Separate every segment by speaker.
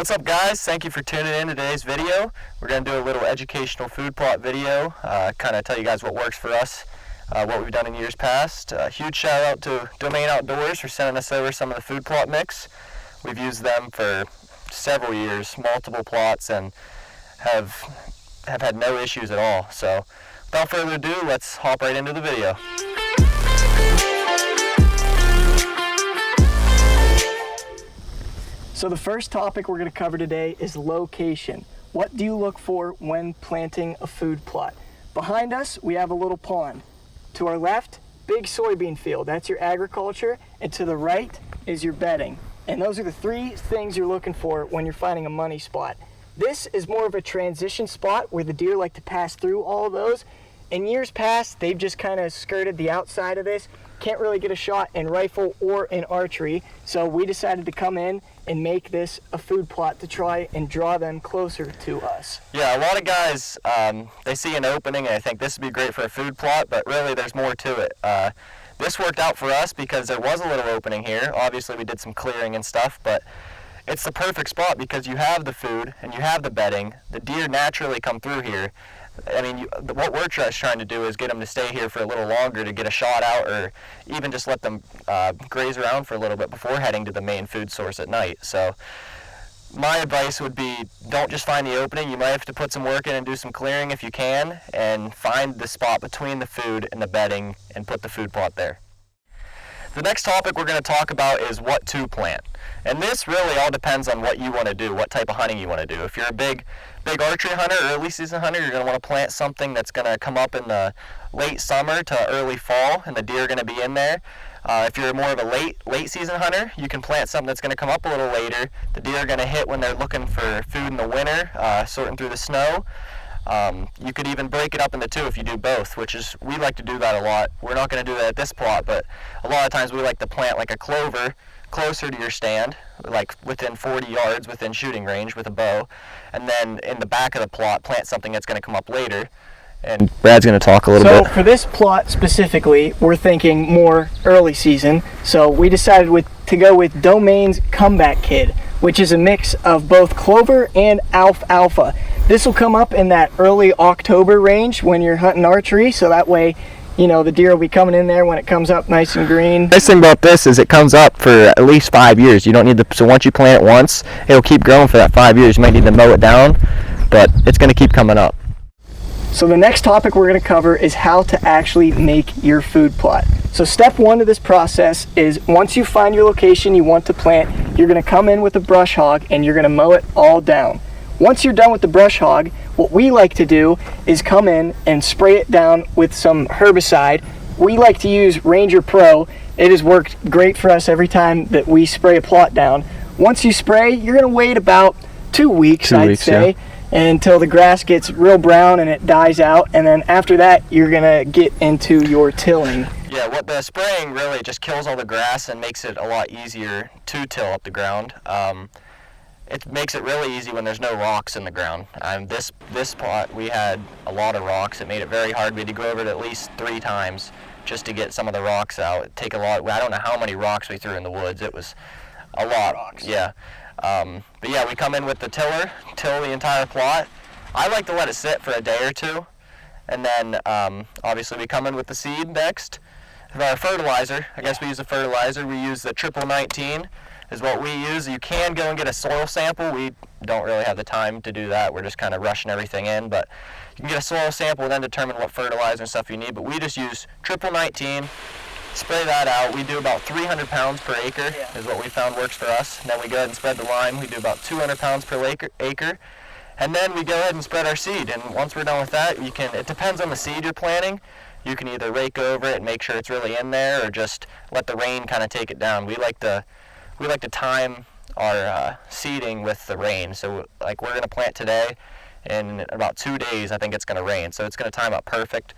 Speaker 1: What's up, guys? Thank you for tuning in to today's video. We're going to do a little educational food plot video, kind of tell you guys what works for us, what we've done in years past. Huge shout out to Domain Outdoors for sending us over some of the food plot mix. We've used them for several years, multiple plots, and have had no issues at all. So without further ado, let's hop right into the video.
Speaker 2: So the first topic we're going to cover today is location. What do you look for when planting a food plot? Behind us, we have a little pond. To our left, big soybean field. That's your agriculture. And to the right is your bedding. And those are the three things you're looking for when you're finding a money spot. This is more of a transition spot where the deer like to pass through all of those. In years past, they've just kind of skirted the outside of this. Can't really get a shot in rifle or in archery. So we decided to come in and make this a food plot to try and draw them closer to us.
Speaker 1: Yeah, a lot of guys, they see an opening and I think this would be great for a food plot, but really there's more to it. This worked out for us because there was a little opening here. Obviously we did some clearing and stuff, but it's the perfect spot because you have the food and you have the bedding. The deer naturally come through here. I mean, what we're just trying to do is get them to stay here for a little longer to get a shot out, or even just let them graze around for a little bit before heading to the main food source at night. So my advice would be, don't just find the opening. You might have to put some work in and do some clearing if you can, and find the spot between the food and the bedding and put the food plot there. The next topic we're going to talk about is what to plant. And this really all depends on what you want to do, what type of hunting you want to do. If you're a big archery hunter, early season hunter, you're going to want to plant something that's going to come up in the late summer to early fall, and the deer are going to be in there. If you're more of a late season hunter, you can plant something that's going to come up a little later. The deer are going to hit when they're looking for food in the winter, sorting through the snow. You could even break it up into two if you do both, which is, we like to do that a lot. We're not going to do that at this plot, but a lot of times we like to plant like a clover closer to your stand, like within 40 yards within shooting range with a bow, and then in the back of the plot plant something that's going to come up later. And Brad's going to talk a little bit.
Speaker 2: So for this plot specifically, we're thinking more early season, so we decided to go with Domain's Comeback Kid, which is a mix of both clover and alfalfa. This will come up in that early October range when you're hunting archery, so that way, you know, the deer will be coming in there when it comes up nice and green.
Speaker 1: The nice thing about this is it comes up for at least 5 years. You don't need so once you plant it once, it'll keep growing for that 5 years. You might need to mow it down, but it's going to keep coming up.
Speaker 2: So the next topic we're going to cover is how to actually make your food plot. So step one of this process is, once you find your location you want to plant, you're going to come in with a brush hog and you're going to mow it all down. Once you're done with the brush hog, what we like to do is come in and spray it down with some herbicide. We like to use Ranger Pro. It has worked great for us every time that we spray a plot down. Once you spray, you're going to wait about 2 weeks, I'd say, yeah, until the grass gets real brown and it dies out, and then after that you're going to get into your tilling.
Speaker 1: Yeah, what the spraying really just kills all the grass and makes it a lot easier to till up the ground. It makes it really easy when there's no rocks in the ground. This plot, we had a lot of rocks. It made it very hard. We had to go over it at least 3 times just to get some of the rocks out. It'd take a lot. I don't know how many rocks we threw in the woods. It was a lot. Rocks. Yeah. But yeah, we come in with the tiller, till the entire plot. I like to let it sit for a day or two, and then obviously we come in with the seed next. Our fertilizer, I guess we use a fertilizer. We use the 19 is what we use. You can go and get a soil sample. We don't really have the time to do that. We're just kind of rushing everything in, but you can get a soil sample and then determine what fertilizer and stuff you need. But we just use 19, spray that out. We do about 300 pounds per acre, is what we found works for us. And then we go ahead and spread the lime. We do about 200 pounds per acre. And then we go ahead and spread our seed. And once we're done with that, it depends on the seed you're planting. You can either rake over it and make sure it's really in there, or just let the rain kind of take it down. We like to time our seeding with the rain. So like, we're going to plant today, in about 2 days I think it's going to rain. So it's going to time up perfect.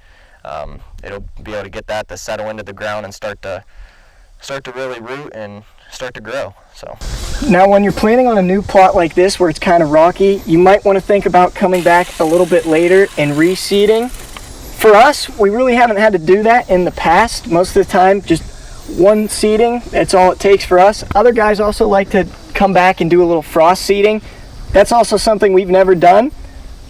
Speaker 1: It'll be able to get that to settle into the ground and start to really root and start to grow. So
Speaker 2: now when you're planting on a new plot like this where it's kind of rocky, you might want to think about coming back a little bit later and reseeding. For us, we really haven't had to do that in the past. Most of the time, just one seeding, that's all it takes for us. Other guys also like to come back and do a little frost seeding. That's also something we've never done.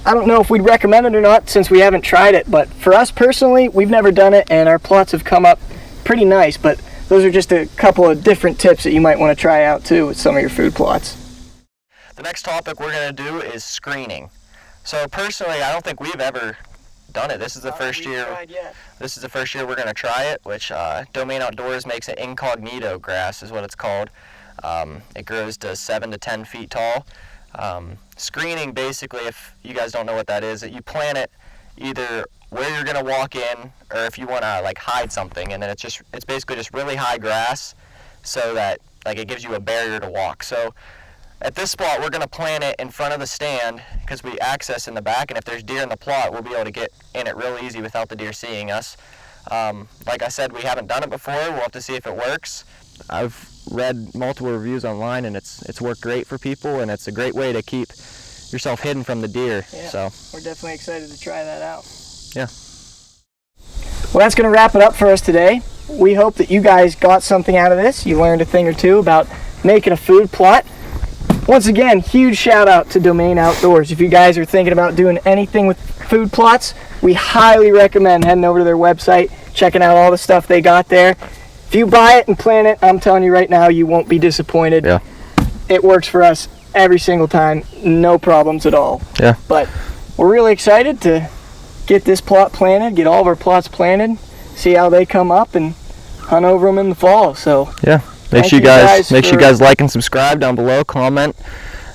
Speaker 2: I don't know if we'd recommend it or not since we haven't tried it, but for us personally, we've never done it and our plots have come up pretty nice. But those are just a couple of different tips that you might want to try out too with some of your food plots.
Speaker 1: The next topic we're going to do is screening. So personally, I don't think we've ever done it. This is the first year. This is the first year we're going to try it, which Domain Outdoors makes an incognito grass is what it's called. It grows to 7 to 10 feet tall. Screening, basically, if you guys don't know what that is, that you plant it either where you're going to walk in or if you want to like hide something, and then it's basically just really high grass so that like it gives you a barrier to walk. So at this spot, we're going to plant it in front of the stand because we access in the back, and if there's deer in the plot, we'll be able to get in it real easy without the deer seeing us. Like I said, we haven't done it before. We'll have to see if it works. I've read multiple reviews online, and it's worked great for people, and it's a great way to keep yourself hidden from the deer.
Speaker 2: Yeah,
Speaker 1: so
Speaker 2: we're definitely excited to try that out.
Speaker 1: Yeah.
Speaker 2: Well, that's going to wrap it up for us today. We hope that you guys got something out of this. You learned a thing or two about making a food plot. Once again, huge shout out to Domain Outdoors. If you guys are thinking about doing anything with food plots, we highly recommend heading over to their website, checking out all the stuff they got there. If you buy it and plant it, I'm telling you right now, you won't be disappointed.
Speaker 1: Yeah.
Speaker 2: It works for us every single time, no problems at all.
Speaker 1: Yeah.
Speaker 2: But we're really excited to get this plot planted, get all of our plots planted, see how they come up, and hunt over them in the fall. So
Speaker 1: yeah. Make sure you guys like and subscribe down below. Comment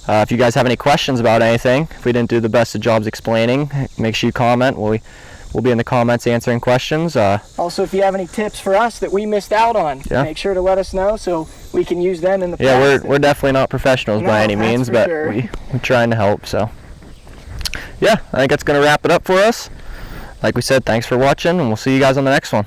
Speaker 1: if you guys have any questions about anything. If we didn't do the best of jobs explaining, make sure you comment. We'll be in the comments answering questions.
Speaker 2: Also, if you have any tips for us that we missed out on, make sure to let us know so we can use them in the past.
Speaker 1: Yeah, we're definitely not professionals by any means, but we're trying to help. So yeah, I think that's going to wrap it up for us. Like we said, thanks for watching, and we'll see you guys on the next one.